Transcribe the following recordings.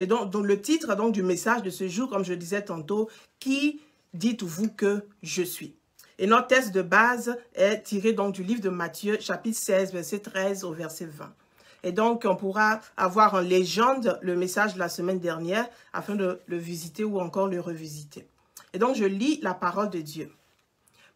Et donc le titre donc, du message de ce jour, comme je le disais tantôt, qui dites-vous que je suis? Et notre texte de base est tiré donc du livre de Matthieu, chapitre 16, verset 13 au verset 20. Et donc, on pourra avoir en légende le message de la semaine dernière afin de le visiter ou encore le revisiter. Et donc, je lis la parole de Dieu.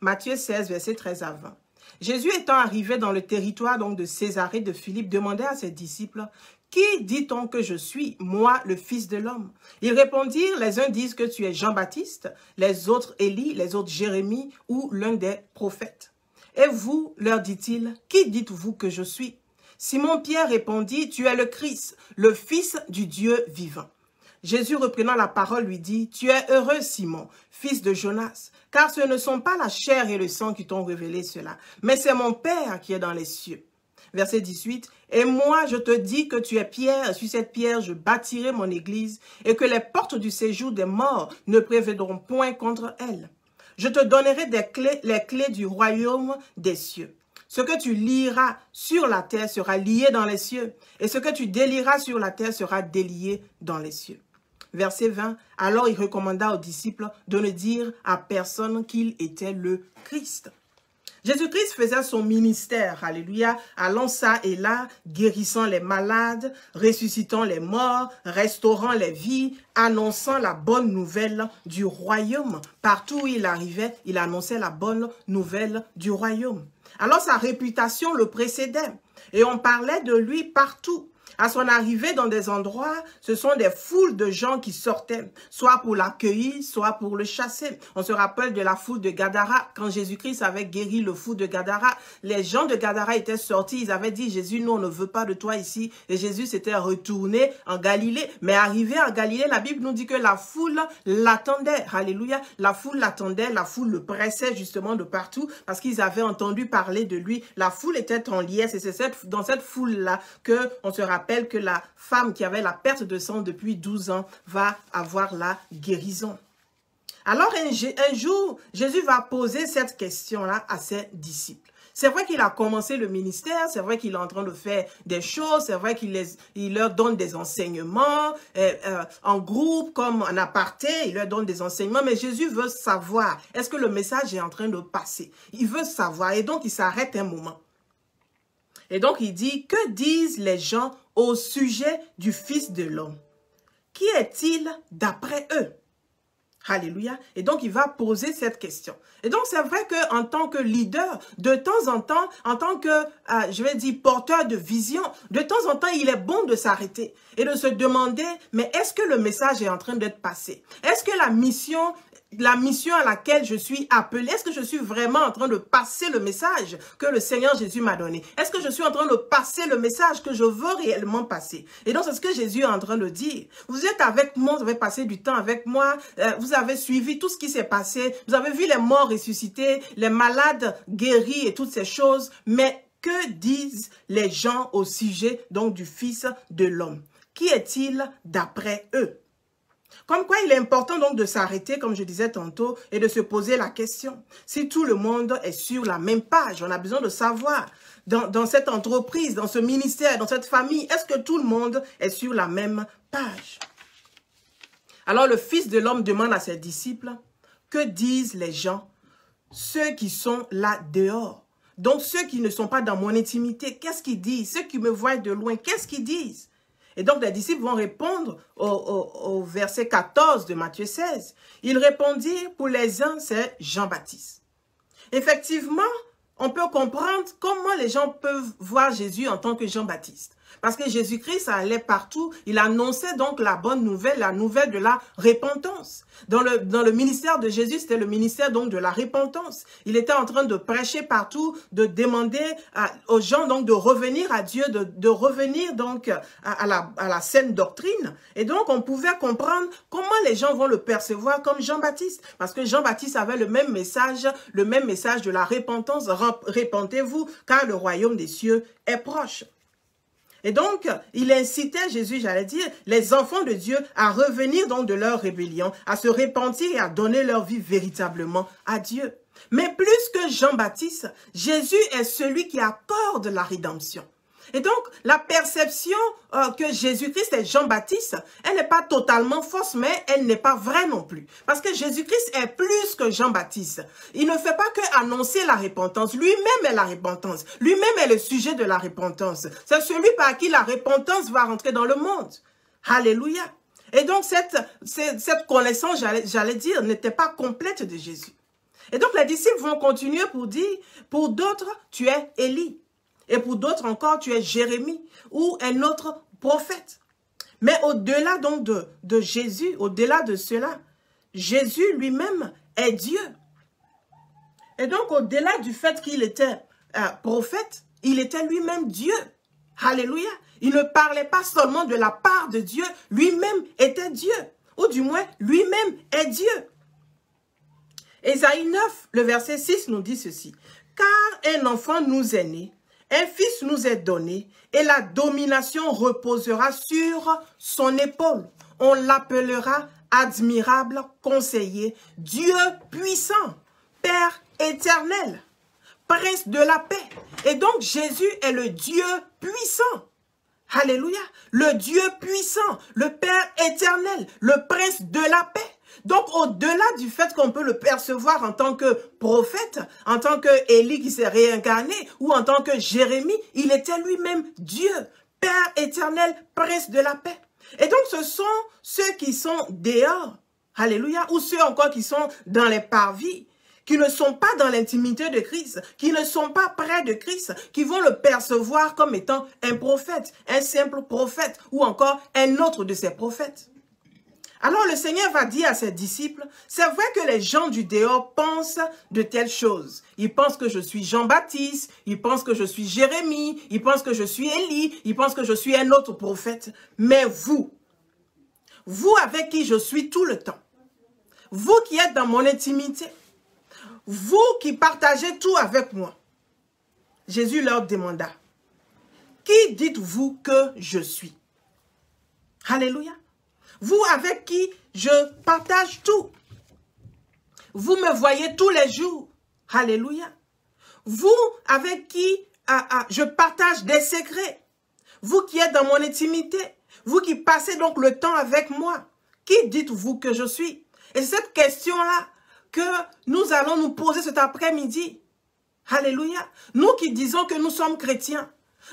Matthieu 16, verset 13 à 20. Jésus étant arrivé dans le territoire donc, de Césarée de Philippe, demandait à ses disciples, « Qui dit-on que je suis, moi, le Fils de l'homme » Ils répondirent, les uns disent que tu es Jean-Baptiste, les autres Élie, les autres Jérémie ou l'un des prophètes. Et vous, leur dit-il, qui dites-vous que je suis? Simon-Pierre répondit, tu es le Christ, le Fils du Dieu vivant. Jésus reprenant la parole lui dit, tu es heureux Simon, fils de Jonas, car ce ne sont pas la chair et le sang qui t'ont révélé cela, mais c'est mon Père qui est dans les cieux. Verset 18, et moi je te dis que tu es Pierre, et sur cette pierre je bâtirai mon église, et que les portes du séjour des morts ne prévaudront point contre elle. Je te donnerai les clés du royaume des cieux. Ce que tu lieras sur la terre sera lié dans les cieux, et ce que tu délieras sur la terre sera délié dans les cieux. Verset 20, alors il recommanda aux disciples de ne dire à personne qu'il était le Christ. Jésus-Christ faisait son ministère, alléluia, allant ça et là, guérissant les malades, ressuscitant les morts, restaurant les vies, annonçant la bonne nouvelle du royaume. Partout où il arrivait, il annonçait la bonne nouvelle du royaume. Alors sa réputation le précédait et on parlait de lui partout. À son arrivée dans des endroits, ce sont des foules de gens qui sortaient, soit pour l'accueillir, soit pour le chasser. On se rappelle de la foule de Gadara, quand Jésus-Christ avait guéri le fou de Gadara. Les gens de Gadara étaient sortis, ils avaient dit, Jésus, nous, on ne veut pas de toi ici. Et Jésus s'était retourné en Galilée. Mais arrivé en Galilée, la Bible nous dit que la foule l'attendait. Alléluia. La foule l'attendait, la foule le pressait justement de partout parce qu'ils avaient entendu parler de lui. La foule était en liesse et c'est dans cette foule-là qu'on se rappelle que la femme qui avait la perte de sang depuis 12 ans va avoir la guérison. Alors un jour, Jésus va poser cette question-là à ses disciples. C'est vrai qu'il a commencé le ministère, c'est vrai qu'il est en train de faire des choses, c'est vrai qu'il leur donne des enseignements en groupe, comme en aparté, il leur donne des enseignements, mais Jésus veut savoir, est-ce que le message est en train de passer? Il veut savoir et donc il s'arrête un moment. Et donc il dit, que disent les gens au sujet du Fils de l'homme? Qui est-il d'après eux? Alléluia. Et donc, il va poser cette question. Et donc, c'est vrai qu'en tant que leader, de temps en temps, en tant que, je vais dire, porteur de vision, de temps en temps, il est bon de s'arrêter et de se demander, mais est-ce que le message est en train d'être passé? Est-ce que la mission à laquelle je suis appelé, est-ce que je suis vraiment en train de passer le message que le Seigneur Jésus m'a donné? Est-ce que je suis en train de passer le message que je veux réellement passer? Et donc, c'est ce que Jésus est en train de dire. Vous êtes avec moi, vous avez passé du temps avec moi, vous avez suivi tout ce qui s'est passé, vous avez vu les morts ressuscités, les malades guéris et toutes ces choses, mais que disent les gens au sujet donc du Fils de l'homme? Qui est-il d'après eux? Comme quoi, il est important donc de s'arrêter, comme je disais tantôt, et de se poser la question. Si tout le monde est sur la même page, on a besoin de savoir, dans cette entreprise, dans ce ministère, dans cette famille, est-ce que tout le monde est sur la même page? Alors le Fils de l'homme demande à ses disciples, que disent les gens, ceux qui sont là dehors? Donc ceux qui ne sont pas dans mon intimité, qu'est-ce qu'ils disent? Ceux qui me voient de loin, qu'est-ce qu'ils disent? Et donc, les disciples vont répondre au verset 14 de Matthieu 16. Ils répondirent, pour les uns, c'est Jean-Baptiste. Effectivement, on peut comprendre comment les gens peuvent voir Jésus en tant que Jean-Baptiste. Parce que Jésus-Christ allait partout, il annonçait donc la bonne nouvelle, la nouvelle de la repentance. Dans le ministère de Jésus, c'était le ministère donc de la repentance. Il était en train de prêcher partout, de demander aux gens donc de revenir à Dieu, de revenir donc à la saine doctrine. Et donc on pouvait comprendre comment les gens vont le percevoir comme Jean-Baptiste. Parce que Jean-Baptiste avait le même message de la repentance. Repentez-vous car le royaume des cieux est proche. Et donc, il incitait Jésus, j'allais dire, les enfants de Dieu à revenir donc de leur rébellion, à se repentir et à donner leur vie véritablement à Dieu. Mais plus que Jean-Baptiste, Jésus est celui qui accorde la rédemption. Et donc, la perception que Jésus-Christ est Jean-Baptiste, elle n'est pas totalement fausse, mais elle n'est pas vraie non plus. Parce que Jésus-Christ est plus que Jean-Baptiste. Il ne fait pas que annoncer la repentance. Lui-même est la repentance. Lui-même est le sujet de la repentance. C'est celui par qui la repentance va rentrer dans le monde. Alléluia. Et donc, cette connaissance, j'allais dire, n'était pas complète de Jésus. Et donc, les disciples vont continuer pour dire, pour d'autres, tu es Élie. Et pour d'autres encore, tu es Jérémie ou un autre prophète. Mais au-delà donc de Jésus, au-delà de cela, Jésus lui-même est Dieu. Et donc, au-delà du fait qu'il était prophète, il était lui-même Dieu. Alléluia. Il ne parlait pas seulement de la part de Dieu, lui-même était Dieu. Ou du moins, lui-même est Dieu. Ésaïe 9, le verset 6 nous dit ceci. « Car un enfant nous est né, un fils nous est donné, et la domination reposera sur son épaule. On l'appellera admirable conseiller, Dieu puissant, Père éternel, Prince de la paix. » Et donc Jésus est le Dieu puissant. Alléluia. Le Dieu puissant, le Père éternel, le Prince de la paix. Donc, au-delà du fait qu'on peut le percevoir en tant que prophète, en tant que Élie qui s'est réincarné, ou en tant que Jérémie, il était lui-même Dieu, Père éternel, Prince de la paix. Et donc, ce sont ceux qui sont dehors, alléluia, ou ceux encore qui sont dans les parvis, qui ne sont pas dans l'intimité de Christ, qui ne sont pas près de Christ, qui vont le percevoir comme étant un prophète, un simple prophète, ou encore un autre de ses prophètes. Alors le Seigneur va dire à ses disciples, c'est vrai que les gens du dehors pensent de telles choses. Ils pensent que je suis Jean-Baptiste, ils pensent que je suis Jérémie, ils pensent que je suis Élie, ils pensent que je suis un autre prophète. Mais vous avec qui je suis tout le temps, vous qui êtes dans mon intimité, vous qui partagez tout avec moi, Jésus leur demanda, qui dites-vous que je suis? Alléluia. Vous avec qui je partage tout. Vous me voyez tous les jours. Alléluia. Vous avec qui je partage des secrets. Vous qui êtes dans mon intimité. Vous qui passez donc le temps avec moi. Qui dites-vous que je suis? Et c'est cette question-là que nous allons nous poser cet après-midi. Alléluia. Nous qui disons que nous sommes chrétiens.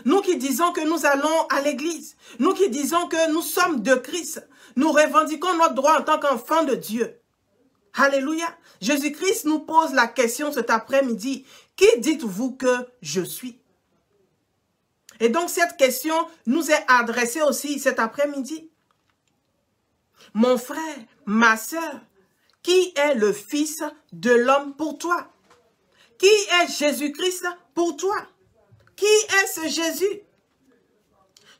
Nous qui disons que nous allons à l'église. Nous qui disons que nous sommes de Christ. Nous revendiquons notre droit en tant qu'enfants de Dieu. Alléluia. Jésus-Christ nous pose la question cet après-midi. Qui dites-vous que je suis? Et donc cette question nous est adressée aussi cet après-midi. Mon frère, ma sœur, qui est le Fils de l'homme pour toi? Qui est Jésus-Christ pour toi? Qui est ce Jésus?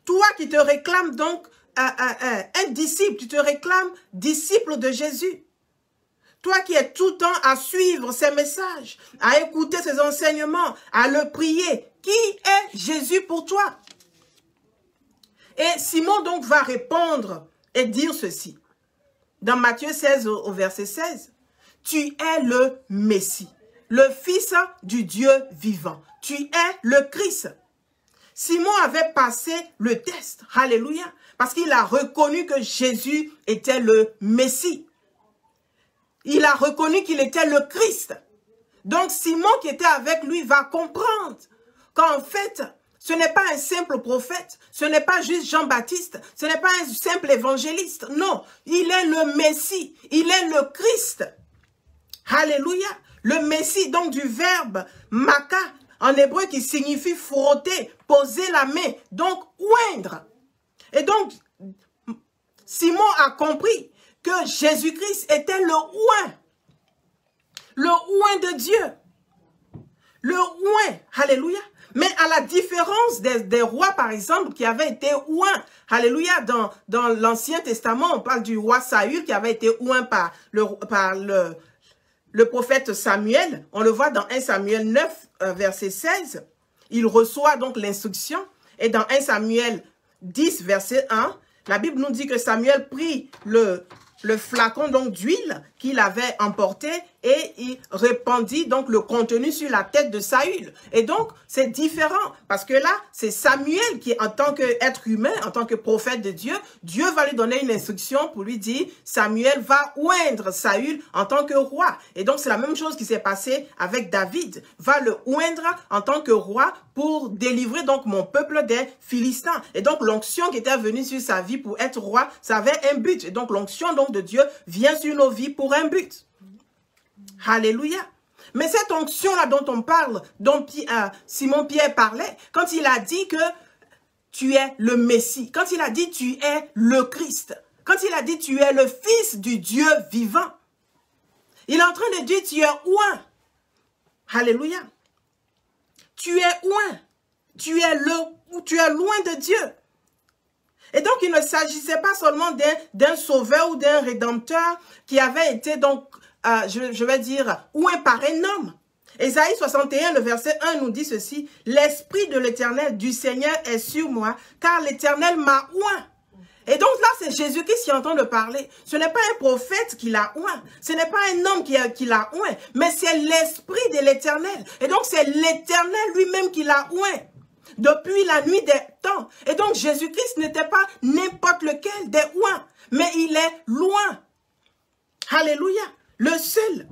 Toi qui te réclames donc un disciple, tu te réclames disciple de Jésus. Toi qui es tout le temps à suivre ses messages, à écouter ses enseignements, à le prier. Qui est Jésus pour toi? Et Simon donc va répondre et dire ceci. Dans Matthieu 16 au verset 16. Tu es le Messie, le Fils du Dieu vivant. Tu es le Christ. Simon avait passé le test. Alléluia. Parce qu'il a reconnu que Jésus était le Messie. Il a reconnu qu'il était le Christ. Donc Simon qui était avec lui va comprendre qu'en fait, ce n'est pas un simple prophète, ce n'est pas juste Jean-Baptiste, ce n'est pas un simple évangéliste. Non, il est le Messie, il est le Christ. Alléluia. Le Messie, donc du verbe maka, en hébreu qui signifie frotter, poser la main, donc oindre. Et donc, Simon a compris que Jésus-Christ était le oint de Dieu. Le oint, alléluia. Mais à la différence des rois, par exemple, qui avaient été oints, alléluia, dans l'Ancien Testament, on parle du roi Saül qui avait été oint par le prophète Samuel. On le voit dans 1 Samuel 9, verset 16. Il reçoit donc l'instruction. Et dans 1 Samuel 10, verset 1, la Bible nous dit que Samuel prit le flacon donc d'huile qu'il avait emporté et il répandit donc le contenu sur la tête de Saül. Et donc, c'est différent parce que là, c'est Samuel qui, en tant qu'être humain, en tant que prophète de Dieu, Dieu va lui donner une instruction pour lui dire, Samuel va oindre Saül en tant que roi. Et donc, c'est la même chose qui s'est passé avec David. Va le oindre en tant que roi pour délivrer donc mon peuple des Philistins. Et donc, l'onction qui était venue sur sa vie pour être roi, ça avait un but. Et donc, l'onction donc de Dieu vient sur nos vies pour un but. Alléluia. Mais cette onction-là dont on parle, dont Simon-Pierre parlait, quand il a dit que tu es le Messie, quand il a dit tu es le Christ, quand il a dit tu es le Fils du Dieu vivant, il est en train de dire tu es oint. Alléluia. Tu es oint. Tu es loin de Dieu. Et donc, il ne s'agissait pas seulement d'un sauveur ou d'un rédempteur qui avait été donc, je vais dire, oint par un homme. Ésaïe 61, le verset 1 nous dit ceci, « L'Esprit de l'Éternel, du Seigneur, est sur moi, car l'Éternel m'a oint. » Et donc là, c'est Jésus-Christ qui est en train de parler. Ce n'est pas un prophète qui l'a oint, ce n'est pas un homme qui l'a oint, mais c'est l'Esprit de l'Éternel. Et donc, c'est l'Éternel lui-même qui l'a oint. Depuis la nuit des temps. Et donc, Jésus-Christ n'était pas n'importe lequel des oints, mais il est loin. Alléluia. Le seul.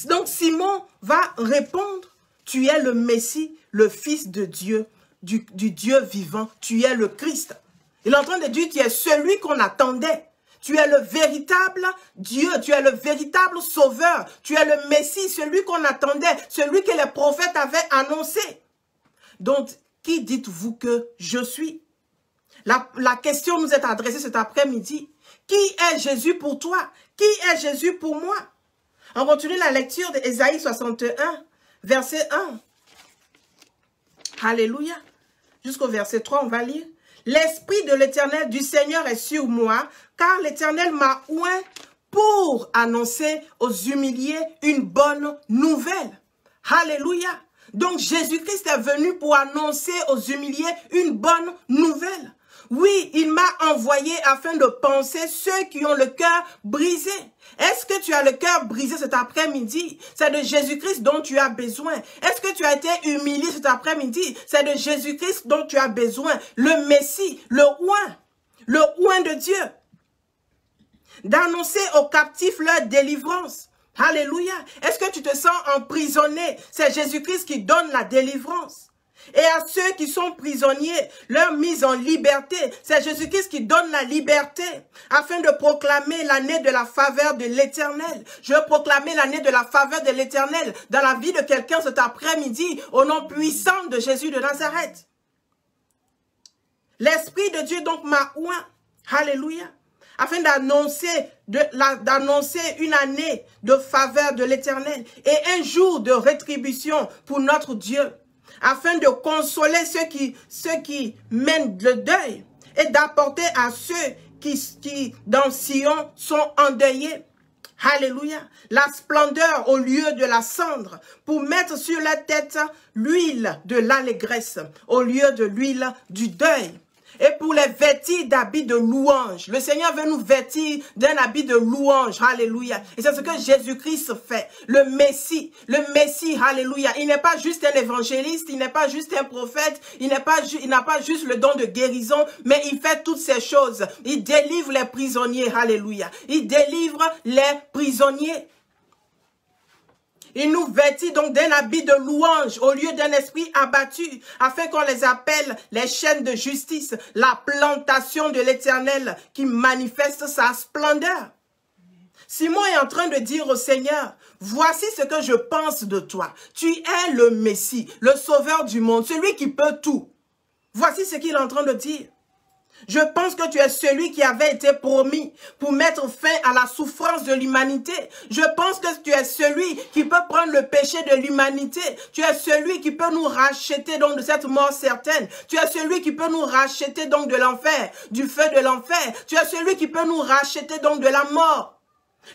Donc, Simon va répondre, tu es le Messie, le Fils de Dieu, du Dieu vivant, tu es le Christ. Il est en train de dire, tu es celui qu'on attendait. Tu es le véritable Dieu, tu es le véritable Sauveur, tu es le Messie, celui qu'on attendait, celui que les prophètes avaient annoncé. Donc, qui dites-vous que je suis? La question nous est adressée cet après-midi. Qui est Jésus pour toi? Qui est Jésus pour moi? On continue la lecture d'Ésaïe 61, verset 1. Alléluia. Jusqu'au verset 3, on va lire. « L'Esprit de l'Éternel du Seigneur est sur moi, car l'Éternel m'a oint pour annoncer aux humiliés une bonne nouvelle. » Alléluia. Donc, Jésus-Christ est venu pour annoncer aux humiliés une bonne nouvelle. Oui, il m'a envoyé afin de panser ceux qui ont le cœur brisé. Est-ce que tu as le cœur brisé cet après-midi? C'est de Jésus-Christ dont tu as besoin. Est-ce que tu as été humilié cet après-midi? C'est de Jésus-Christ dont tu as besoin. Le Messie, le oint de Dieu. D'annoncer aux captifs leur délivrance. Alléluia. Est-ce que tu te sens emprisonné? C'est Jésus-Christ qui donne la délivrance. Et à ceux qui sont prisonniers, leur mise en liberté. C'est Jésus-Christ qui donne la liberté afin de proclamer l'année de la faveur de l'Éternel. Je veux proclamer l'année de la faveur de l'Éternel dans la vie de quelqu'un cet après-midi au nom puissant de Jésus de Nazareth. L'Esprit de Dieu donc m'a oint. Alléluia. Afin d'annoncer une année de faveur de l'Éternel et un jour de rétribution pour notre Dieu, afin de consoler ceux qui mènent le deuil et d'apporter à ceux qui dans Sion sont endeuillés. Alléluia. La splendeur au lieu de la cendre, pour mettre sur la tête l'huile de l'allégresse au lieu de l'huile du deuil. Et pour les vêtir d'habits de louange. Le Seigneur veut nous vêtir d'un habit de louange. Alléluia. Et c'est ce que Jésus-Christ fait. Le Messie, alléluia. Il n'est pas juste un évangéliste, il n'est pas juste un prophète, il n'a pas juste le don de guérison, mais il fait toutes ces choses. Il délivre les prisonniers. Alléluia. Il délivre les prisonniers. Il nous vêtit donc d'un habit de louange au lieu d'un esprit abattu, afin qu'on les appelle les chaînes de justice, la plantation de l'Éternel qui manifeste sa splendeur. Simon est en train de dire au Seigneur, voici ce que je pense de toi. Tu es le Messie, le sauveur du monde, celui qui peut tout. Voici ce qu'il est en train de dire. Je pense que tu es celui qui avait été promis pour mettre fin à la souffrance de l'humanité. Je pense que tu es celui qui peut prendre le péché de l'humanité. Tu es celui qui peut nous racheter donc de cette mort certaine. Tu es celui qui peut nous racheter donc de l'enfer, du feu de l'enfer. Tu es celui qui peut nous racheter donc de la mort,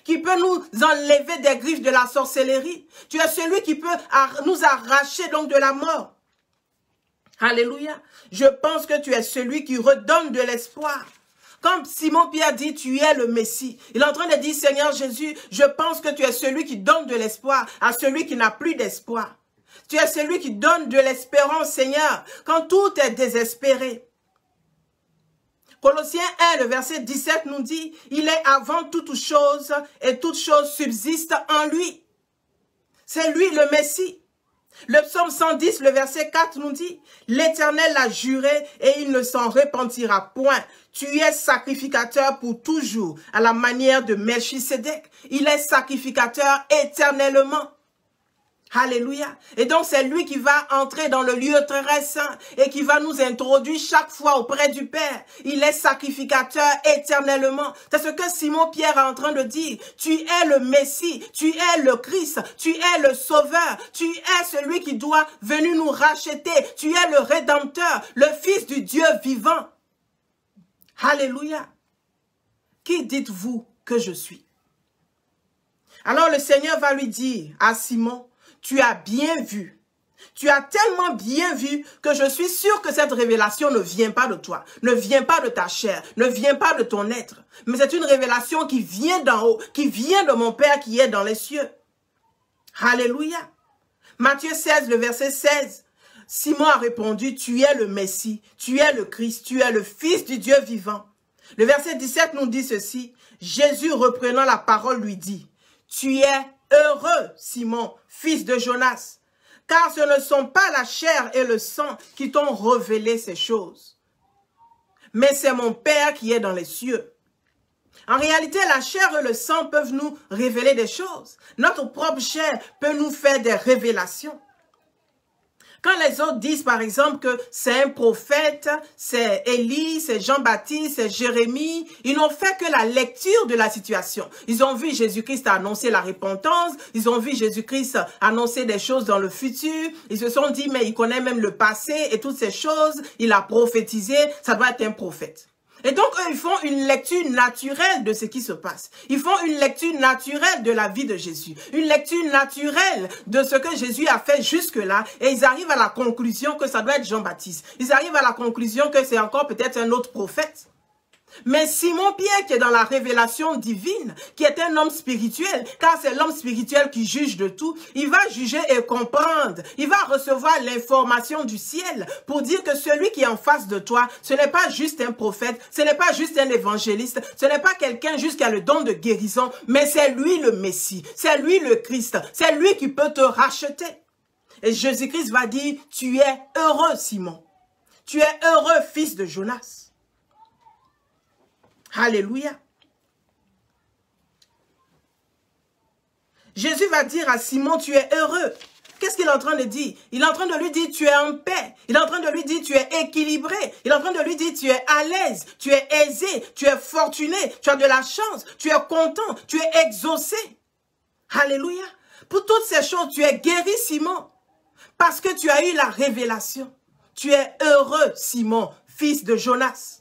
qui peut nous enlever des griffes de la sorcellerie. Tu es celui qui peut nous arracher donc de la mort. Alléluia. Je pense que tu es celui qui redonne de l'espoir. Quand Simon-Pierre dit, tu es le Messie, il est en train de dire, Seigneur Jésus, je pense que tu es celui qui donne de l'espoir à celui qui n'a plus d'espoir. Tu es celui qui donne de l'espérance, Seigneur, quand tout est désespéré. Colossiens 1, le verset 17 nous dit, il est avant toute chose et toute chose subsiste en lui. C'est lui le Messie. Le psaume 110, le verset 4 nous dit, l'Éternel l'a juré et il ne s'en repentira point. Tu es sacrificateur pour toujours, à la manière de Melchisédek. Il est sacrificateur éternellement. Alléluia. Et donc, c'est lui qui va entrer dans le lieu très saint et qui va nous introduire chaque fois auprès du Père. Il est sacrificateur éternellement. C'est ce que Simon-Pierre est en train de dire. Tu es le Messie, tu es le Christ, tu es le Sauveur, tu es celui qui doit venir nous racheter. Tu es le Rédempteur, le Fils du Dieu vivant. Alléluia. Qui dites-vous que je suis? Alors, le Seigneur va lui dire à Simon, tu as bien vu. Tu as tellement bien vu que je suis sûr que cette révélation ne vient pas de toi, ne vient pas de ta chair, ne vient pas de ton être. Mais c'est une révélation qui vient d'en haut, qui vient de mon Père qui est dans les cieux. Alléluia. Matthieu 16, le verset 16. Simon a répondu, tu es le Messie, tu es le Christ, tu es le Fils du Dieu vivant. Le verset 17 nous dit ceci. Jésus reprenant la parole lui dit, tu es heureux, Simon, fils de Jonas, car ce ne sont pas la chair et le sang qui t'ont révélé ces choses, mais c'est mon Père qui est dans les cieux. En réalité, la chair et le sang peuvent nous révéler des choses. Notre propre chair peut nous faire des révélations. Quand les autres disent, par exemple, que c'est un prophète, c'est Élie, c'est Jean-Baptiste, c'est Jérémie, ils n'ont fait que la lecture de la situation. Ils ont vu Jésus-Christ annoncer la repentance, ils ont vu Jésus-Christ annoncer des choses dans le futur, ils se sont dit, mais il connaît même le passé et toutes ces choses, il a prophétisé, ça doit être un prophète. Et donc, eux, ils font une lecture naturelle de ce qui se passe. Ils font une lecture naturelle de la vie de Jésus. Une lecture naturelle de ce que Jésus a fait jusque-là. Et ils arrivent à la conclusion que ça doit être Jean-Baptiste. Ils arrivent à la conclusion que c'est encore peut-être un autre prophète. Mais Simon-Pierre, qui est dans la révélation divine, qui est un homme spirituel, car c'est l'homme spirituel qui juge de tout, il va juger et comprendre. Il va recevoir l'information du ciel pour dire que celui qui est en face de toi, ce n'est pas juste un prophète, ce n'est pas juste un évangéliste, ce n'est pas quelqu'un juste qui a le don de guérison, mais c'est lui le Messie, c'est lui le Christ, c'est lui qui peut te racheter. Et Jésus-Christ va dire, tu es heureux, Simon. Tu es heureux, fils de Jonas. Alléluia. Jésus va dire à Simon, tu es heureux. Qu'est-ce qu'il est en train de dire? Il est en train de lui dire, tu es en paix. Il est en train de lui dire, tu es équilibré. Il est en train de lui dire, tu es à l'aise, tu es aisé, tu es fortuné, tu as de la chance, tu es content, tu es exaucé. Alléluia. Pour toutes ces choses, tu es guéri, Simon. Parce que tu as eu la révélation. Tu es heureux, Simon, fils de Jonas.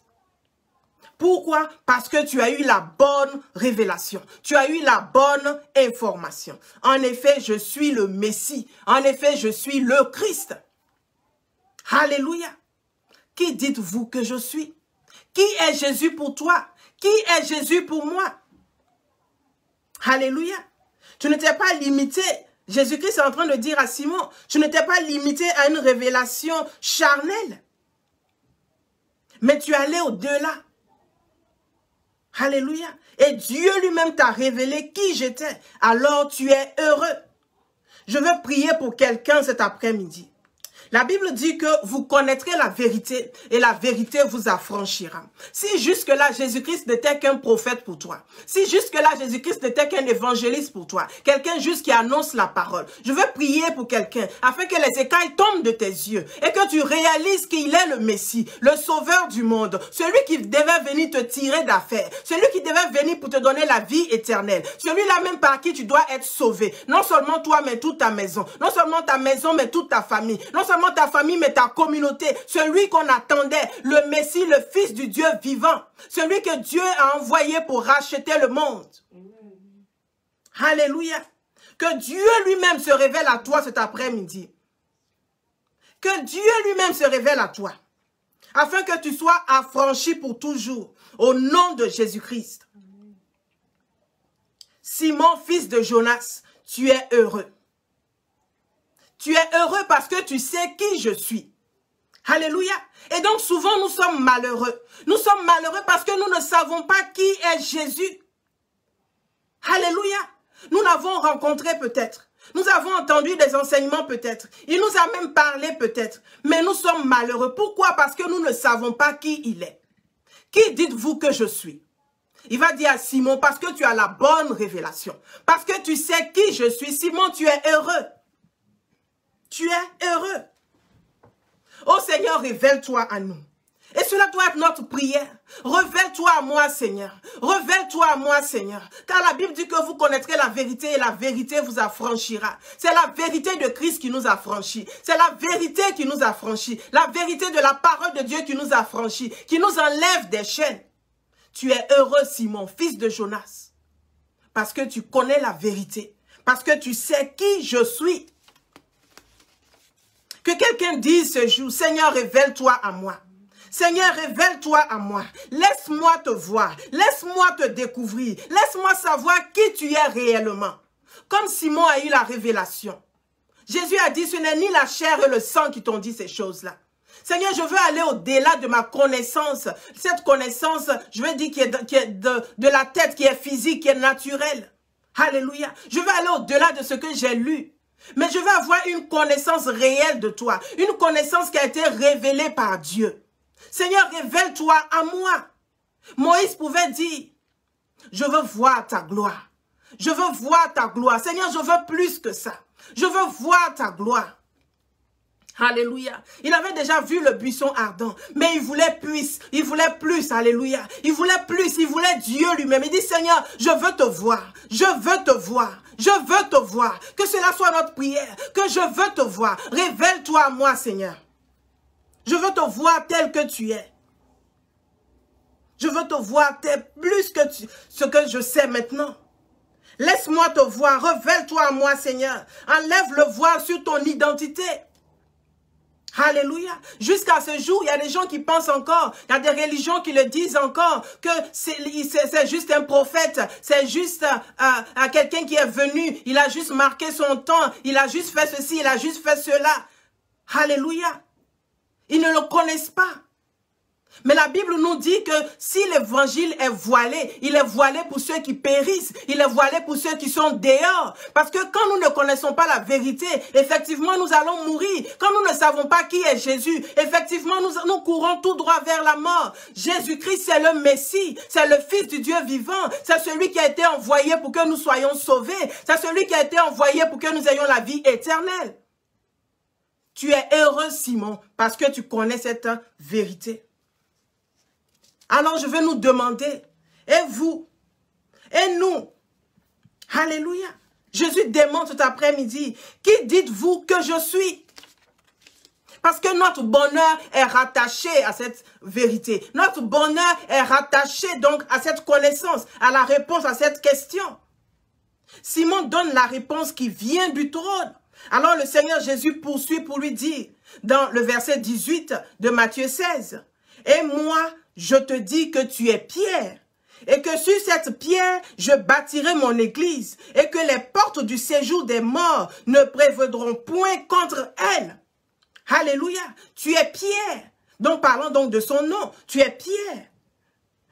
Pourquoi? Parce que tu as eu la bonne révélation. Tu as eu la bonne information. En effet, je suis le Messie. En effet, je suis le Christ. Alléluia. Qui dites-vous que je suis? Qui est Jésus pour toi? Qui est Jésus pour moi? Alléluia. Tu ne t'es pas limité. Jésus-Christ est en train de dire à Simon, tu ne t'es pas limité à une révélation charnelle. Mais tu es allé au-delà. Alléluia. Et Dieu lui-même t'a révélé qui j'étais. Alors tu es heureux. Je veux prier pour quelqu'un cet après-midi. La Bible dit que vous connaîtrez la vérité et la vérité vous affranchira. Si jusque-là, Jésus-Christ n'était qu'un prophète pour toi, si jusque-là, Jésus-Christ n'était qu'un évangéliste pour toi, quelqu'un juste qui annonce la parole, je veux prier pour quelqu'un afin que les écailles tombent de tes yeux et que tu réalises qu'il est le Messie, le sauveur du monde, celui qui devait venir te tirer d'affaire, celui qui devait venir pour te donner la vie éternelle, celui-là même par qui tu dois être sauvé. Non seulement toi, mais toute ta maison. Non seulement ta maison, mais toute ta famille. Non seulement ta famille, mais ta communauté. Celui qu'on attendait, le Messie, le Fils du Dieu vivant. Celui que Dieu a envoyé pour racheter le monde. Alléluia. Que Dieu lui-même se révèle à toi cet après-midi. Que Dieu lui-même se révèle à toi. afin que tu sois affranchi pour toujours, au nom de Jésus-Christ. Simon, fils de Jonas, tu es heureux. Tu es heureux parce que tu sais qui je suis. Alléluia. Et donc souvent nous sommes malheureux. Nous sommes malheureux parce que nous ne savons pas qui est Jésus. Alléluia. Nous l'avons rencontré peut-être. Nous avons entendu des enseignements peut-être. Il nous a même parlé peut-être. Mais nous sommes malheureux. Pourquoi? Parce que nous ne savons pas qui il est. Qui dites-vous que je suis? Il va dire à Simon, parce que tu as la bonne révélation. Parce que tu sais qui je suis. Simon, tu es heureux. Tu es heureux. Oh Seigneur, révèle-toi à nous. Et cela doit être notre prière. Révèle-toi à moi, Seigneur. Révèle-toi à moi, Seigneur. Car la Bible dit que vous connaîtrez la vérité et la vérité vous affranchira. C'est la vérité de Christ qui nous affranchit. C'est la vérité qui nous affranchit. La vérité de la parole de Dieu qui nous affranchit. Qui nous enlève des chaînes. Tu es heureux, Simon, fils de Jonas. Parce que tu connais la vérité. Parce que tu sais qui je suis. Que quelqu'un dise ce jour, Seigneur, révèle-toi à moi. Seigneur, révèle-toi à moi. Laisse-moi te voir. Laisse-moi te découvrir. Laisse-moi savoir qui tu es réellement. Comme Simon a eu la révélation. Jésus a dit, ce n'est ni la chair et le sang qui t'ont dit ces choses-là. Seigneur, je veux aller au-delà de ma connaissance. Cette connaissance, je veux dire, qui est de la tête, qui est physique, qui est naturelle. Alléluia. Je veux aller au-delà de ce que j'ai lu. Mais je veux avoir une connaissance réelle de toi. Une connaissance qui a été révélée par Dieu. Seigneur, révèle-toi à moi. Moïse pouvait dire, je veux voir ta gloire. Je veux voir ta gloire. Seigneur, je veux plus que ça. Je veux voir ta gloire. Alléluia. Il avait déjà vu le buisson ardent, mais il voulait plus. Il voulait plus. Alléluia. Il voulait plus. Il voulait Dieu lui-même. Il dit, Seigneur, je veux te voir. Je veux te voir. Je veux te voir. Que cela soit notre prière. Que je veux te voir. Révèle-toi à moi, Seigneur. Je veux te voir tel que tu es. Je veux te voir plus que ce que je sais maintenant. Laisse-moi te voir. Révèle-toi à moi, Seigneur. Enlève le voile sur ton identité. Alléluia. Jusqu'à ce jour, il y a des gens qui pensent encore, il y a des religions qui le disent encore, que c'est juste un prophète, c'est juste quelqu'un qui est venu, il a juste marqué son temps, il a juste fait ceci, il a juste fait cela. Alléluia. Ils ne le connaissent pas. Mais la Bible nous dit que si l'évangile est voilé, il est voilé pour ceux qui périssent, il est voilé pour ceux qui sont dehors. Parce que quand nous ne connaissons pas la vérité, effectivement nous allons mourir. Quand nous ne savons pas qui est Jésus, effectivement nous courons tout droit vers la mort. Jésus-Christ c'est le Messie, c'est le Fils du Dieu vivant, c'est celui qui a été envoyé pour que nous soyons sauvés, c'est celui qui a été envoyé pour que nous ayons la vie éternelle. Tu es heureux, Simon, parce que tu connais cette vérité. Alors je vais nous demander, et vous, et nous, alléluia. Jésus demande cet après-midi, qui dites-vous que je suis? Parce que notre bonheur est rattaché à cette vérité. Notre bonheur est rattaché donc à cette connaissance, à la réponse à cette question. Simon donne la réponse qui vient du trône. Alors le Seigneur Jésus poursuit pour lui dire, dans le verset 18 de Matthieu 16, « Et moi, je te dis que tu es Pierre, et que sur cette pierre, je bâtirai mon église, et que les portes du séjour des morts ne prévaudront point contre elle. » Alléluia, tu es Pierre. Donc parlons donc de son nom, tu es Pierre.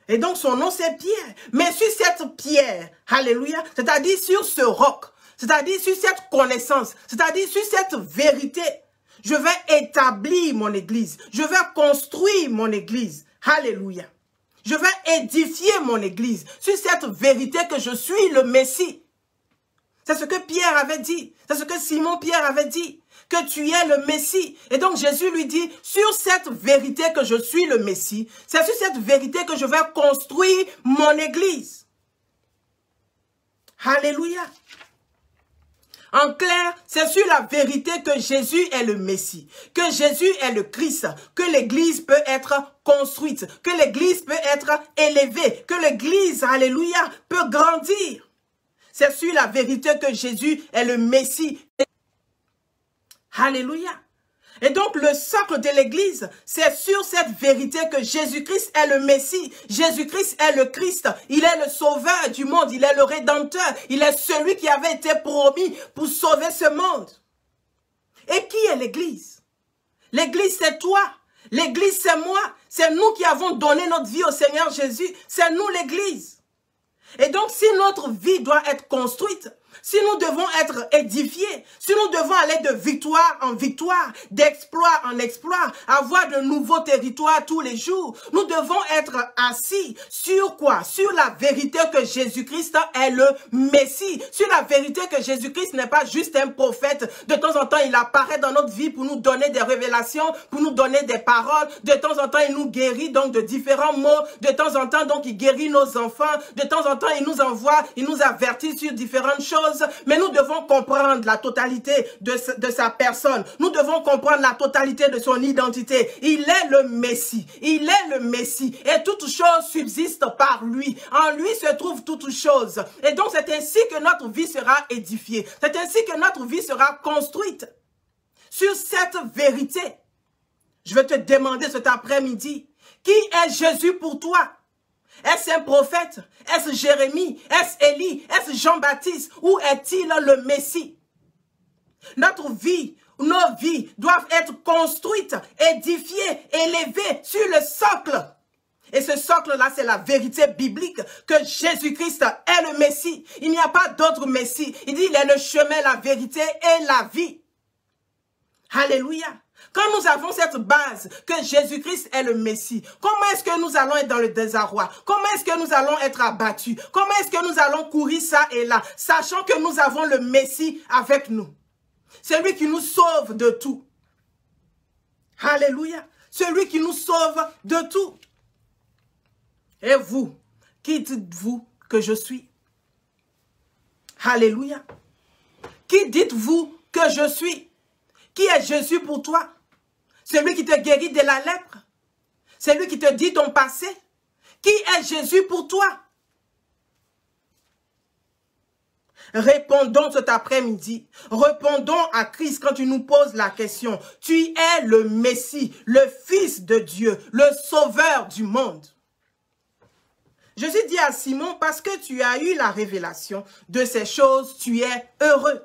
Et donc son nom c'est Pierre. Mais sur cette pierre, alléluia, c'est-à-dire sur ce roc, c'est-à-dire sur cette connaissance, c'est-à-dire sur cette vérité, je vais établir mon église, je vais construire mon église. Alléluia. Je vais édifier mon église sur cette vérité que je suis le Messie. C'est ce que Pierre avait dit. C'est ce que Simon Pierre avait dit. Que tu es le Messie. Et donc Jésus lui dit, sur cette vérité que je suis le Messie, c'est sur cette vérité que je vais construire mon église. Alléluia. En clair, c'est sur la vérité que Jésus est le Messie, que Jésus est le Christ, que l'Église peut être construite, que l'Église peut être élevée, que l'Église, alléluia, peut grandir. C'est sur la vérité que Jésus est le Messie. Alléluia. Et donc, le socle de l'Église, c'est sur cette vérité que Jésus-Christ est le Messie. Jésus-Christ est le Christ. Il est le sauveur du monde. Il est le Rédempteur. Il est celui qui avait été promis pour sauver ce monde. Et qui est l'Église? L'Église, c'est toi. L'Église, c'est moi. C'est nous qui avons donné notre vie au Seigneur Jésus. C'est nous l'Église. Et donc, si notre vie doit être construite, si nous devons être édifiés, si nous devons aller de victoire en victoire, d'exploit en exploit, avoir de nouveaux territoires tous les jours, nous devons être assis sur quoi? Sur la vérité que Jésus-Christ est le Messie, sur la vérité que Jésus-Christ n'est pas juste un prophète. De temps en temps, il apparaît dans notre vie pour nous donner des révélations, pour nous donner des paroles. De temps en temps, il nous guérit donc de différents maux. De temps en temps, donc, il guérit nos enfants. De temps en temps, il nous envoie, il nous avertit sur différentes choses. Mais nous devons comprendre la totalité de sa personne. Nous devons comprendre la totalité de son identité. Il est le Messie. Il est le Messie. Et toute chose subsiste par lui. En lui se trouve toute chose. Et donc c'est ainsi que notre vie sera édifiée. C'est ainsi que notre vie sera construite. Sur cette vérité, je vais te demander cet après-midi, qui est Jésus pour toi? Est-ce un prophète? Est-ce Jérémie? Est-ce Élie? Est-ce Jean-Baptiste? Ou est-il le Messie? Notre vie, nos vies doivent être construites, édifiées, élevées sur le socle. Et ce socle-là, c'est la vérité biblique que Jésus-Christ est le Messie. Il n'y a pas d'autre Messie. Il dit, il est le chemin, la vérité et la vie. Alléluia. Quand nous avons cette base que Jésus-Christ est le Messie, comment est-ce que nous allons être dans le désarroi? Comment est-ce que nous allons être abattus? Comment est-ce que nous allons courir ça et là, sachant que nous avons le Messie avec nous? Celui qui nous sauve de tout. Alléluia. Celui qui nous sauve de tout. Et vous, qui dites-vous que je suis? Alléluia. Qui dites-vous que je suis? Qui est Jésus pour toi? Celui qui te guérit de la lèpre? Celui qui te dit ton passé? Qui est Jésus pour toi? Répondons cet après-midi. Répondons à Christ quand tu nous poses la question. Tu es le Messie, le Fils de Dieu, le Sauveur du monde. Jésus dit à Simon, parce que tu as eu la révélation de ces choses, tu es heureux.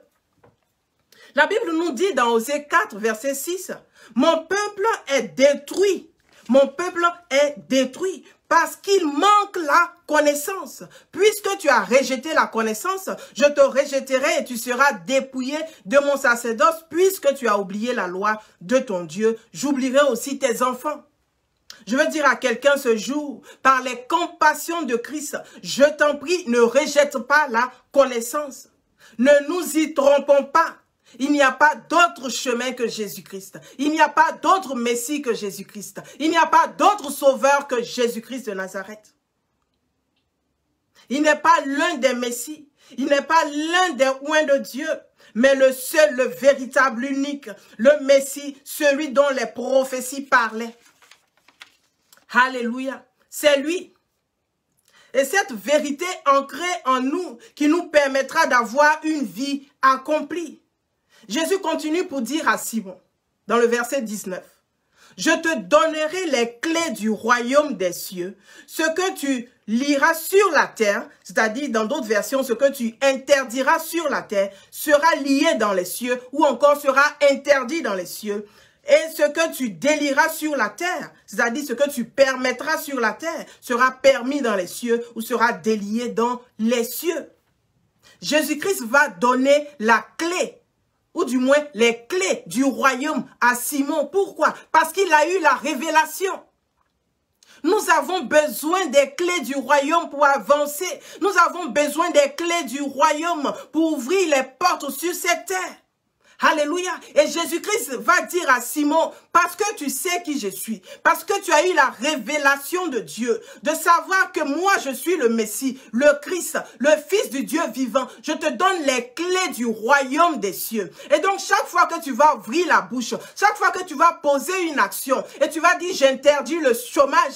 La Bible nous dit dans Osée 4, verset 6, « Mon peuple est détruit, mon peuple est détruit parce qu'il manque la connaissance. Puisque tu as rejeté la connaissance, je te rejetterai et tu seras dépouillé de mon sacerdoce. Puisque tu as oublié la loi de ton Dieu, j'oublierai aussi tes enfants. » Je veux dire à quelqu'un ce jour, par les compassions de Christ, je t'en prie, ne rejette pas la connaissance. Ne nous y trompons pas. Il n'y a pas d'autre chemin que Jésus-Christ. Il n'y a pas d'autre Messie que Jésus-Christ. Il n'y a pas d'autre sauveur que Jésus-Christ de Nazareth. Il n'est pas l'un des Messies. Il n'est pas l'un des oints de Dieu. Mais le seul, le véritable, l'unique, le Messie, celui dont les prophéties parlaient. Alléluia. C'est lui. Et cette vérité ancrée en nous qui nous permettra d'avoir une vie accomplie. Jésus continue pour dire à Simon, dans le verset 19, « Je te donnerai les clés du royaume des cieux. Ce que tu liras sur la terre, c'est-à-dire dans d'autres versions, ce que tu interdiras sur la terre, sera lié dans les cieux ou encore sera interdit dans les cieux. Et ce que tu délieras sur la terre, c'est-à-dire ce que tu permettras sur la terre, sera permis dans les cieux ou sera délié dans les cieux. » Jésus-Christ va donner la clé, ou du moins les clés du royaume à Simon. Pourquoi? Parce qu'il a eu la révélation. Nous avons besoin des clés du royaume pour avancer. Nous avons besoin des clés du royaume pour ouvrir les portes sur cette terre. Alléluia. Et Jésus-Christ va dire à Simon, parce que tu sais qui je suis, parce que tu as eu la révélation de Dieu, de savoir que moi je suis le Messie, le Christ, le Fils du Dieu vivant, je te donne les clés du royaume des cieux. Et donc chaque fois que tu vas ouvrir la bouche, chaque fois que tu vas poser une action, et tu vas dire j'interdis le chômage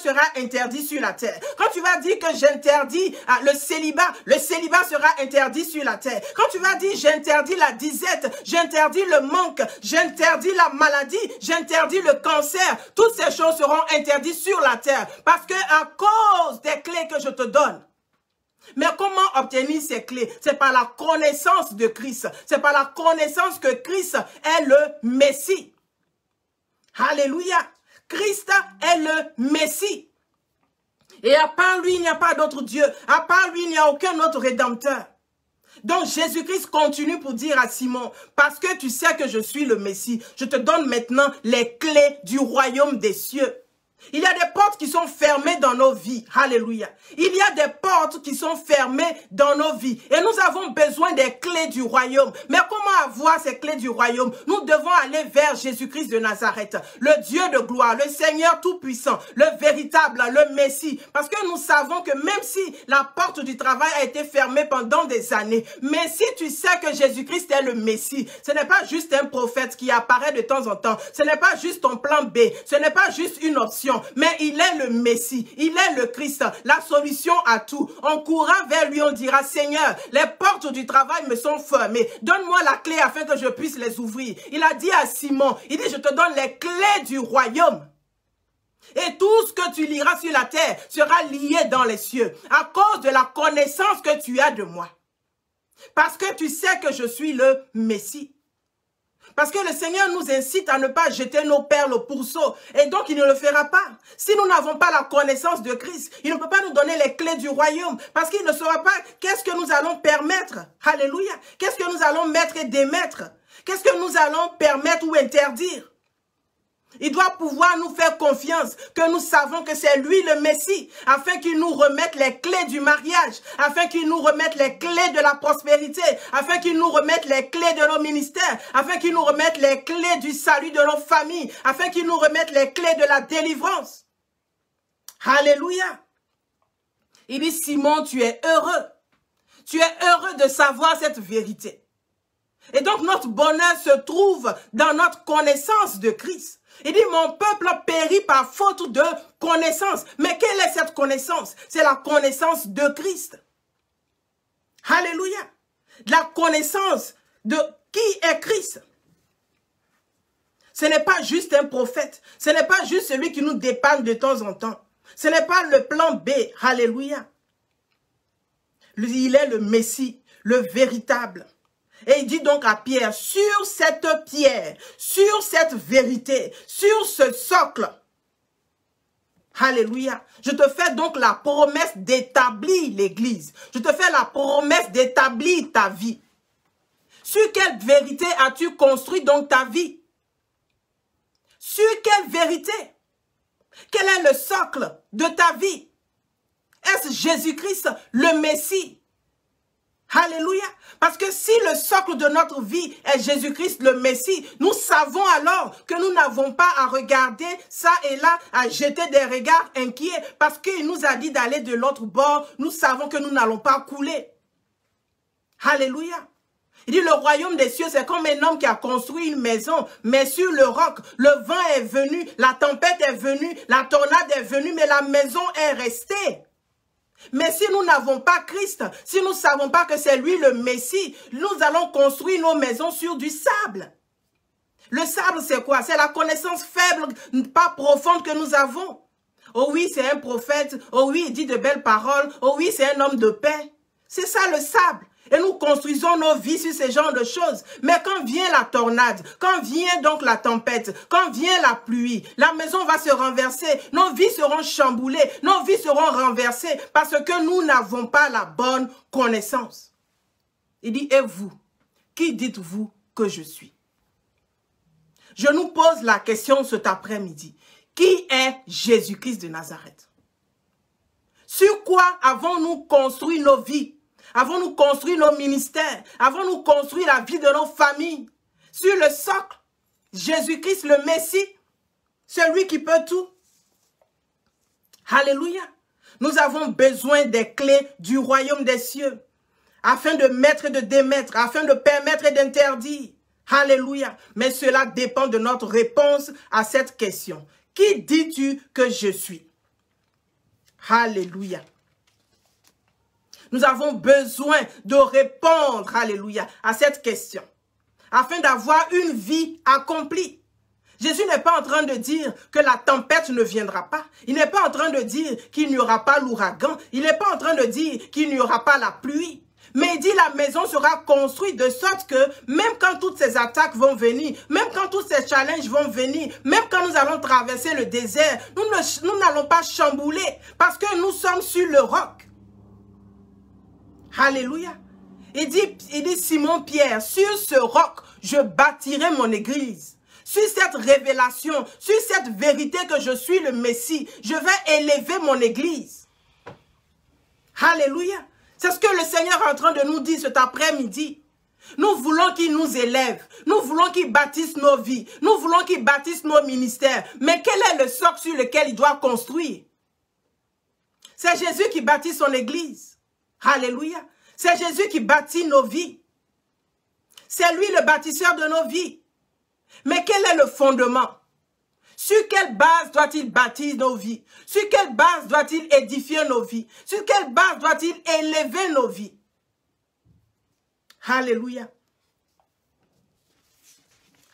sera interdit sur la terre. Quand tu vas dire que j'interdis le célibat sera interdit sur la terre. Quand tu vas dire j'interdis la disette, défaite, j'interdis le manque, j'interdis la maladie, j'interdis le cancer. Toutes ces choses seront interdites sur la terre parce que à cause des clés que je te donne. Mais comment obtenir ces clés? C'est par la connaissance de Christ. C'est par la connaissance que Christ est le Messie. Alléluia. Christ est le Messie. Et à part lui, il n'y a pas d'autre Dieu. À part lui, il n'y a aucun autre Rédempteur. Donc Jésus-Christ continue pour dire à Simon, parce que tu sais que je suis le Messie, je te donne maintenant les clés du royaume des cieux. Il y a des portes qui sont fermées dans nos vies. Alléluia. Il y a des portes qui sont fermées dans nos vies. Et nous avons besoin des clés du royaume. Mais comment avoir ces clés du royaume? Nous devons aller vers Jésus-Christ de Nazareth, le Dieu de gloire, le Seigneur tout-puissant, le véritable, le Messie. Parce que nous savons que même si la porte du travail a été fermée pendant des années, mais si tu sais que Jésus-Christ est le Messie, ce n'est pas juste un prophète qui apparaît de temps en temps. Ce n'est pas juste ton plan B. Ce n'est pas juste une option. Mais il est le Messie, il est le Christ, la solution à tout. On courra vers lui, on dira, Seigneur, les portes du travail me sont fermées. Donne-moi la clé afin que je puisse les ouvrir. Il a dit à Simon, il dit, je te donne les clés du royaume. Et tout ce que tu liras sur la terre sera lié dans les cieux à cause de la connaissance que tu as de moi. Parce que tu sais que je suis le Messie. Parce que le Seigneur nous incite à ne pas jeter nos perles au pourceau. Et donc, il ne le fera pas. Si nous n'avons pas la connaissance de Christ, il ne peut pas nous donner les clés du royaume. Parce qu'il ne saura pas qu'est-ce que nous allons permettre. Alléluia. Qu'est-ce que nous allons mettre et démettre. Qu'est-ce que nous allons permettre ou interdire. Il doit pouvoir nous faire confiance que nous savons que c'est lui le Messie, afin qu'il nous remette les clés du mariage, afin qu'il nous remette les clés de la prospérité, afin qu'il nous remette les clés de nos ministères, afin qu'il nous remette les clés du salut de nos familles, afin qu'il nous remette les clés de la délivrance. Alléluia. Il dit, Simon, tu es heureux. Tu es heureux de savoir cette vérité. Et donc notre bonheur se trouve dans notre connaissance de Christ. Il dit, mon peuple périt par faute de connaissance. Mais quelle est cette connaissance? C'est la connaissance de Christ. Alléluia. La connaissance de qui est Christ. Ce n'est pas juste un prophète. Ce n'est pas juste celui qui nous dépanne de temps en temps. Ce n'est pas le plan B. Alléluia. Il est le Messie, le véritable. Et il dit donc à Pierre, sur cette pierre, sur cette vérité, sur ce socle, alléluia, je te fais donc la promesse d'établir l'église. Je te fais la promesse d'établir ta vie. Sur quelle vérité as-tu construit donc ta vie? Sur quelle vérité? Quel est le socle de ta vie? Est-ce Jésus-Christ, le Messie? Alléluia. Parce que si le socle de notre vie est Jésus-Christ le Messie, nous savons alors que nous n'avons pas à regarder ça et là, à jeter des regards inquiets parce qu'il nous a dit d'aller de l'autre bord. Nous savons que nous n'allons pas couler. Alléluia. Il dit le royaume des cieux, c'est comme un homme qui a construit une maison, mais sur le roc, le vent est venu, la tempête est venue, la tornade est venue, mais la maison est restée. Mais si nous n'avons pas Christ, si nous ne savons pas que c'est lui le Messie, nous allons construire nos maisons sur du sable. Le sable, c'est quoi? C'est la connaissance faible, pas profonde que nous avons. Oh oui, c'est un prophète. Oh oui, il dit de belles paroles. Oh oui, c'est un homme de paix. C'est ça le sable. Et nous construisons nos vies sur ce genre de choses. Mais quand vient la tornade, quand vient donc la tempête, quand vient la pluie, la maison va se renverser, nos vies seront chamboulées, nos vies seront renversées parce que nous n'avons pas la bonne connaissance. Il dit, et vous, qui dites-vous que je suis? Je nous pose la question cet après-midi. Qui est Jésus-Christ de Nazareth? Sur quoi avons-nous construit nos vies? Avons-nous construit nos ministères? Avons-nous construit la vie de nos familles? Sur le socle, Jésus-Christ le Messie, celui qui peut tout. Alléluia. Nous avons besoin des clés du royaume des cieux, afin de mettre et de démettre, afin de permettre et d'interdire. Alléluia. Mais cela dépend de notre réponse à cette question. Qui dis-tu que je suis? Alléluia. Nous avons besoin de répondre, alléluia, à cette question. afin d'avoir une vie accomplie. Jésus n'est pas en train de dire que la tempête ne viendra pas. Il n'est pas en train de dire qu'il n'y aura pas l'ouragan. Il n'est pas en train de dire qu'il n'y aura pas la pluie. Mais il dit la maison sera construite de sorte que même quand toutes ces attaques vont venir, même quand tous ces challenges vont venir, même quand nous allons traverser le désert, nous n'allons pas chambouler parce que nous sommes sur le roc. Alléluia. Il dit Simon-Pierre, sur ce roc, je bâtirai mon église. Sur cette révélation, sur cette vérité que je suis le Messie, je vais élever mon église. Alléluia. C'est ce que le Seigneur est en train de nous dire cet après-midi. Nous voulons qu'il nous élève. Nous voulons qu'il bâtisse nos vies. Nous voulons qu'il bâtisse nos ministères. Mais quel est le socle sur lequel il doit construire? C'est Jésus qui bâtit son église. Alléluia. C'est Jésus qui bâtit nos vies. C'est lui le bâtisseur de nos vies. Mais quel est le fondement? Sur quelle base doit-il bâtir nos vies? Sur quelle base doit-il édifier nos vies? Sur quelle base doit-il élever nos vies? Alléluia.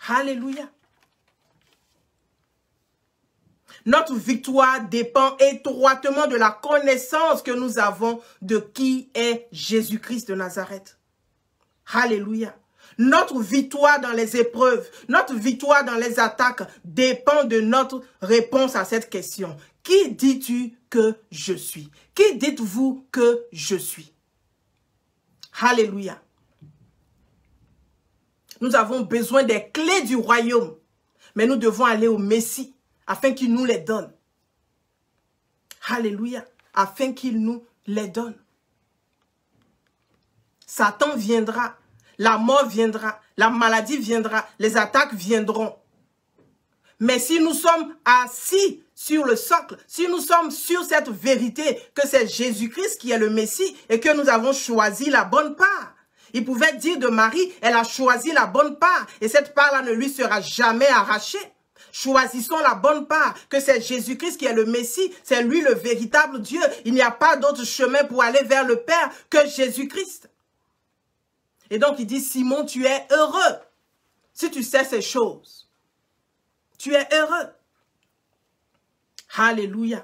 Alléluia. Notre victoire dépend étroitement de la connaissance que nous avons de qui est Jésus-Christ de Nazareth. Alléluia. Notre victoire dans les épreuves, notre victoire dans les attaques dépend de notre réponse à cette question. Qui dis-tu que je suis? Qui dites-vous que je suis? Alléluia. Nous avons besoin des clés du royaume, mais nous devons aller au Messie afin qu'il nous les donne. Alléluia. Afin qu'il nous les donne. Satan viendra. La mort viendra, la maladie viendra, les attaques viendront. Mais si nous sommes assis sur le socle, si nous sommes sur cette vérité que c'est Jésus-Christ qui est le Messie et que nous avons choisi la bonne part. Il pouvait dire de Marie, elle a choisi la bonne part et cette part-là ne lui sera jamais arrachée. Choisissons la bonne part, que c'est Jésus-Christ qui est le Messie, c'est lui le véritable Dieu. Il n'y a pas d'autre chemin pour aller vers le Père que Jésus-Christ. Et donc, il dit, Simon, tu es heureux. Si tu sais ces choses, tu es heureux. Alléluia.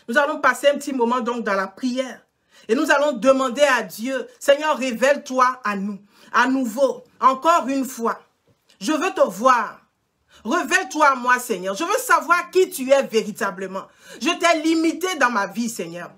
Nous allons passer un petit moment donc dans la prière. Et nous allons demander à Dieu, Seigneur, révèle-toi à nous. À nouveau, encore une fois. Je veux te voir. Révèle-toi à moi, Seigneur. Je veux savoir qui tu es véritablement. Je t'ai limité dans ma vie, Seigneur.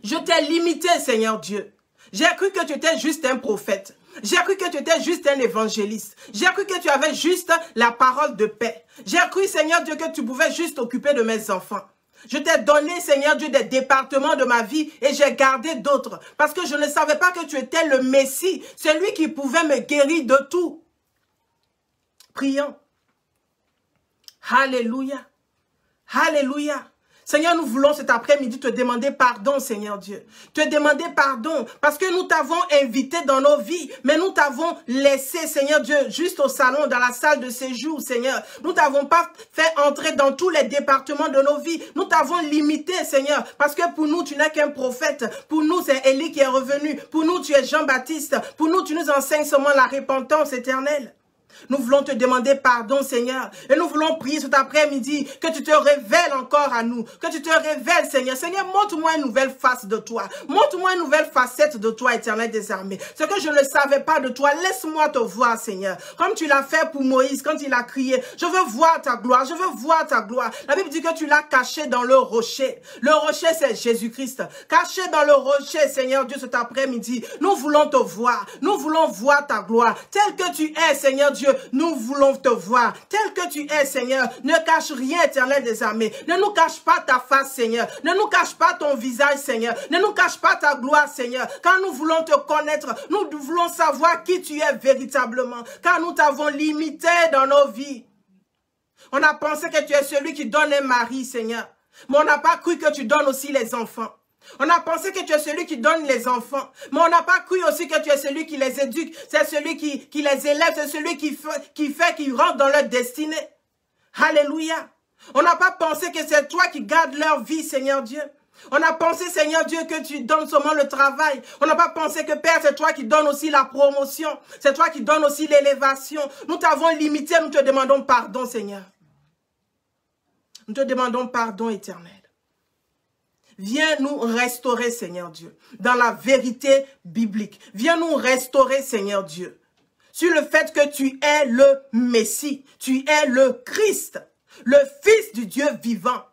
Je t'ai limité, Seigneur Dieu. J'ai cru que tu étais juste un prophète. J'ai cru que tu étais juste un évangéliste. J'ai cru que tu avais juste la parole de paix. J'ai cru, Seigneur Dieu, que tu pouvais juste t'occuper de mes enfants. Je t'ai donné, Seigneur Dieu, des départements de ma vie et j'ai gardé d'autres. Parce que je ne savais pas que tu étais le Messie, celui qui pouvait me guérir de tout. Prions. Alléluia. Alléluia. Seigneur, nous voulons cet après-midi te demander pardon, Seigneur Dieu. Te demander pardon parce que nous t'avons invité dans nos vies, mais nous t'avons laissé, Seigneur Dieu, juste au salon, dans la salle de séjour, Seigneur. Nous t'avons pas fait entrer dans tous les départements de nos vies. Nous t'avons limité, Seigneur, parce que pour nous, tu n'es qu'un prophète. Pour nous, c'est Élie qui est revenu. Pour nous, tu es Jean-Baptiste. Pour nous, tu nous enseignes seulement la repentance éternelle. Nous voulons te demander pardon, Seigneur. Et nous voulons prier cet après-midi que tu te révèles encore à nous. Que tu te révèles, Seigneur. Seigneur, montre-moi une nouvelle face de toi. Montre-moi une nouvelle facette de toi, Éternel des armées. Ce que je ne savais pas de toi, laisse-moi te voir, Seigneur. Comme tu l'as fait pour Moïse quand il a crié. Je veux voir ta gloire. Je veux voir ta gloire. La Bible dit que tu l'as caché dans le rocher. Le rocher, c'est Jésus-Christ. Caché dans le rocher, Seigneur Dieu, cet après-midi. Nous voulons te voir. Nous voulons voir ta gloire. Tel que tu es, Seigneur Dieu. Nous voulons te voir. Tel que tu es, Seigneur. Ne cache rien, Éternel des armées. Ne nous cache pas ta face, Seigneur. Ne nous cache pas ton visage, Seigneur. Ne nous cache pas ta gloire, Seigneur. Car nous voulons te connaître. Nous voulons savoir qui tu es véritablement. Car nous t'avons limité dans nos vies. On a pensé que tu es celui qui donne un mari, Seigneur. Mais on n'a pas cru que tu donnes aussi les enfants. On a pensé que tu es celui qui donne les enfants. Mais on n'a pas cru aussi que tu es celui qui les éduque. C'est celui qui les élève. C'est celui qui fait qu'ils rentrent dans leur destinée. Alléluia. On n'a pas pensé que c'est toi qui gardes leur vie, Seigneur Dieu. On a pensé, Seigneur Dieu, que tu donnes seulement le travail. On n'a pas pensé que, Père, c'est toi qui donnes aussi la promotion. C'est toi qui donnes aussi l'élévation. Nous t'avons limité, nous te demandons pardon, Seigneur. Nous te demandons pardon, Éternel. Viens nous restaurer, Seigneur Dieu, dans la vérité biblique. Viens nous restaurer, Seigneur Dieu, sur le fait que tu es le Messie. Tu es le Christ, le Fils du Dieu vivant.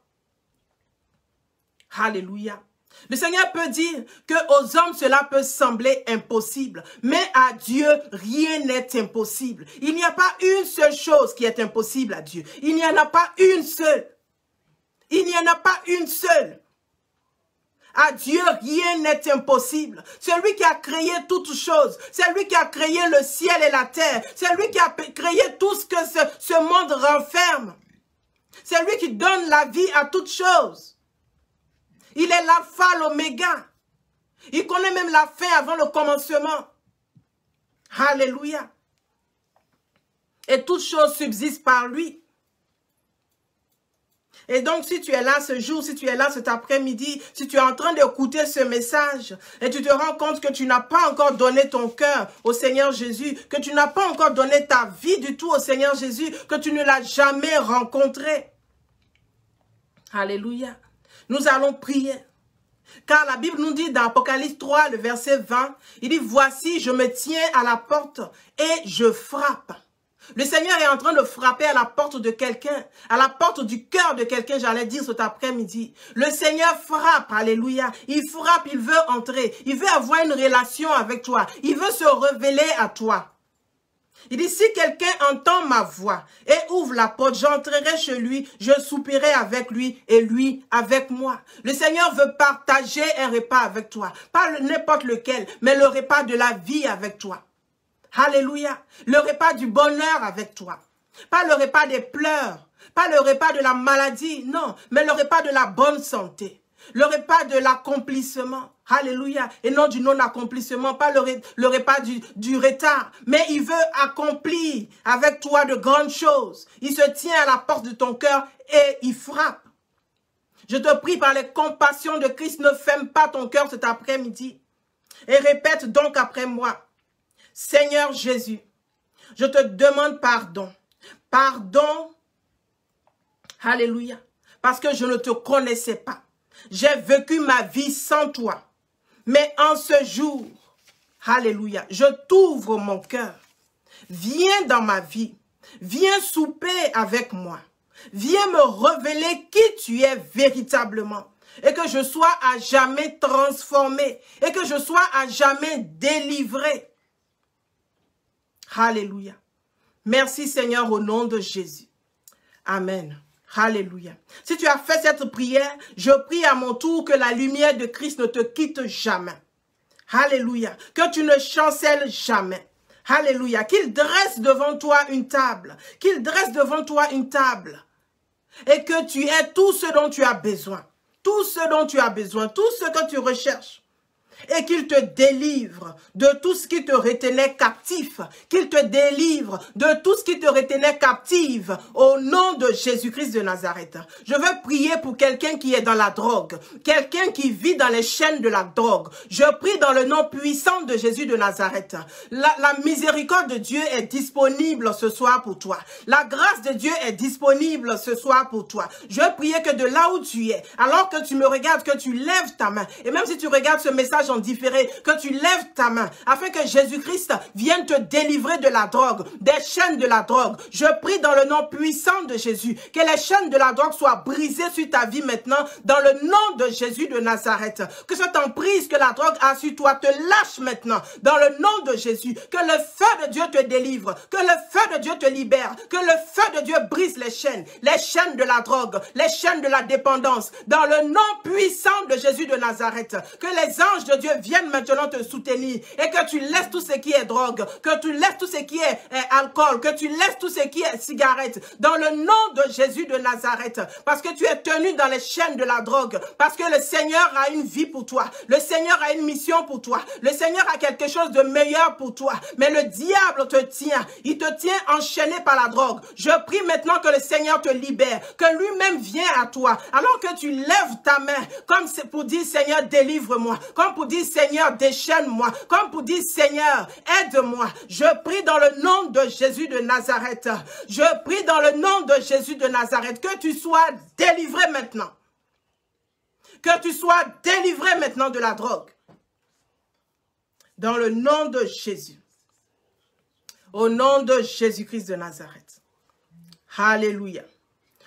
Alléluia. Le Seigneur peut dire qu'aux hommes, cela peut sembler impossible. Mais à Dieu, rien n'est impossible. Il n'y a pas une seule chose qui est impossible à Dieu. Il n'y en a pas une seule. Il n'y en a pas une seule. À Dieu, rien n'est impossible. C'est lui qui a créé toutes choses. C'est lui qui a créé le ciel et la terre. C'est lui qui a créé tout ce que ce monde renferme. C'est lui qui donne la vie à toutes choses. Il est l'alpha, l'oméga. Il connaît même la fin avant le commencement. Alléluia. Et toutes choses subsistent par lui. Et donc, si tu es là ce jour, si tu es là cet après-midi, si tu es en train d'écouter ce message et tu te rends compte que tu n'as pas encore donné ton cœur au Seigneur Jésus, que tu n'as pas encore donné ta vie du tout au Seigneur Jésus, que tu ne l'as jamais rencontré. Alléluia. Nous allons prier. Car la Bible nous dit dans Apocalypse 3, le verset 20, il dit, voici, je me tiens à la porte et je frappe. Le Seigneur est en train de frapper à la porte de quelqu'un, à la porte du cœur de quelqu'un, j'allais dire cet après-midi. Le Seigneur frappe, alléluia. Il frappe, il veut entrer, il veut avoir une relation avec toi, il veut se révéler à toi. Il dit, si quelqu'un entend ma voix et ouvre la porte, j'entrerai chez lui, je soupirai avec lui et lui avec moi. Le Seigneur veut partager un repas avec toi. Pas n'importe lequel, mais le repas de la vie avec toi. Alléluia. Le repas du bonheur avec toi. Pas le repas des pleurs, pas le repas de la maladie, non, mais le repas de la bonne santé. Le repas de l'accomplissement. Alléluia. Et non du non-accomplissement, pas le repas du retard. Mais il veut accomplir avec toi de grandes choses. Il se tient à la porte de ton cœur et il frappe. Je te prie par les compassions de Christ, ne ferme pas ton cœur cet après-midi. Et répète donc après moi. Seigneur Jésus, je te demande pardon. Pardon. Alléluia. Parce que je ne te connaissais pas. J'ai vécu ma vie sans toi. Mais en ce jour, alléluia, je t'ouvre mon cœur. Viens dans ma vie. Viens souper avec moi. Viens me révéler qui tu es véritablement. Et que je sois à jamais transformé. Et que je sois à jamais délivré. Alléluia. Merci Seigneur au nom de Jésus. Amen. Alléluia. Si tu as fait cette prière, je prie à mon tour que la lumière de Christ ne te quitte jamais. Alléluia. Que tu ne chancelles jamais. Alléluia. Qu'il dresse devant toi une table. Qu'il dresse devant toi une table. Et que tu aies tout ce dont tu as besoin. Tout ce dont tu as besoin. Tout ce que tu recherches. Et qu'il te délivre de tout ce qui te retenait captif. Qu'il te délivre de tout ce qui te retenait captive au nom de Jésus-Christ de Nazareth. Je veux prier pour quelqu'un qui est dans la drogue. Quelqu'un qui vit dans les chaînes de la drogue. Je prie dans le nom puissant de Jésus de Nazareth. La miséricorde de Dieu est disponible ce soir pour toi. La grâce de Dieu est disponible ce soir pour toi. Je veux prier que de là où tu es, alors que tu me regardes, que tu lèves ta main. Et même si tu regardes ce message en différé, que tu lèves ta main afin que Jésus-Christ vienne te délivrer de la drogue, des chaînes de la drogue. Je prie dans le nom puissant de Jésus que les chaînes de la drogue soient brisées sur ta vie maintenant dans le nom de Jésus de Nazareth. Que cette emprise que la drogue a sur toi te lâche maintenant dans le nom de Jésus. Que le feu de Dieu te délivre, que le feu de Dieu te libère, que le feu de Dieu brise les chaînes de la drogue, les chaînes de la dépendance dans le nom puissant de Jésus de Nazareth. Que les anges de de Dieu vienne maintenant te soutenir et que tu laisses tout ce qui est drogue, que tu laisses tout ce qui est alcool, que tu laisses tout ce qui est cigarette, dans le nom de Jésus de Nazareth, parce que tu es tenu dans les chaînes de la drogue, parce que le Seigneur a une vie pour toi, le Seigneur a une mission pour toi, le Seigneur a quelque chose de meilleur pour toi, mais le diable te tient, il te tient enchaîné par la drogue. Je prie maintenant que le Seigneur te libère, que lui-même vienne à toi, alors que tu lèves ta main, comme c'est pour dire Seigneur délivre-moi, comme pour dire Seigneur déchaîne-moi, comme pour dire Seigneur aide-moi. Je prie dans le nom de Jésus de Nazareth, je prie dans le nom de Jésus de Nazareth, que tu sois délivré maintenant, que tu sois délivré maintenant de la drogue, dans le nom de Jésus, au nom de Jésus-Christ de Nazareth. Alléluia.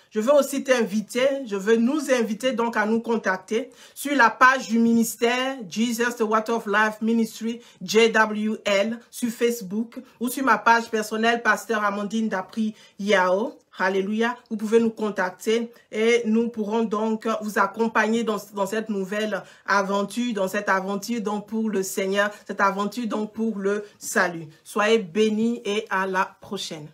Je veux aussi t'inviter, je veux nous inviter donc à nous contacter sur la page du ministère Jesus the Water of Life Ministry JWL sur Facebook ou sur ma page personnelle Pasteur Amandine Dapri Yao. Alléluia. Vous pouvez nous contacter et nous pourrons donc vous accompagner dans cette nouvelle aventure, dans cette aventure donc pour le Seigneur, cette aventure donc pour le salut. Soyez bénis et à la prochaine.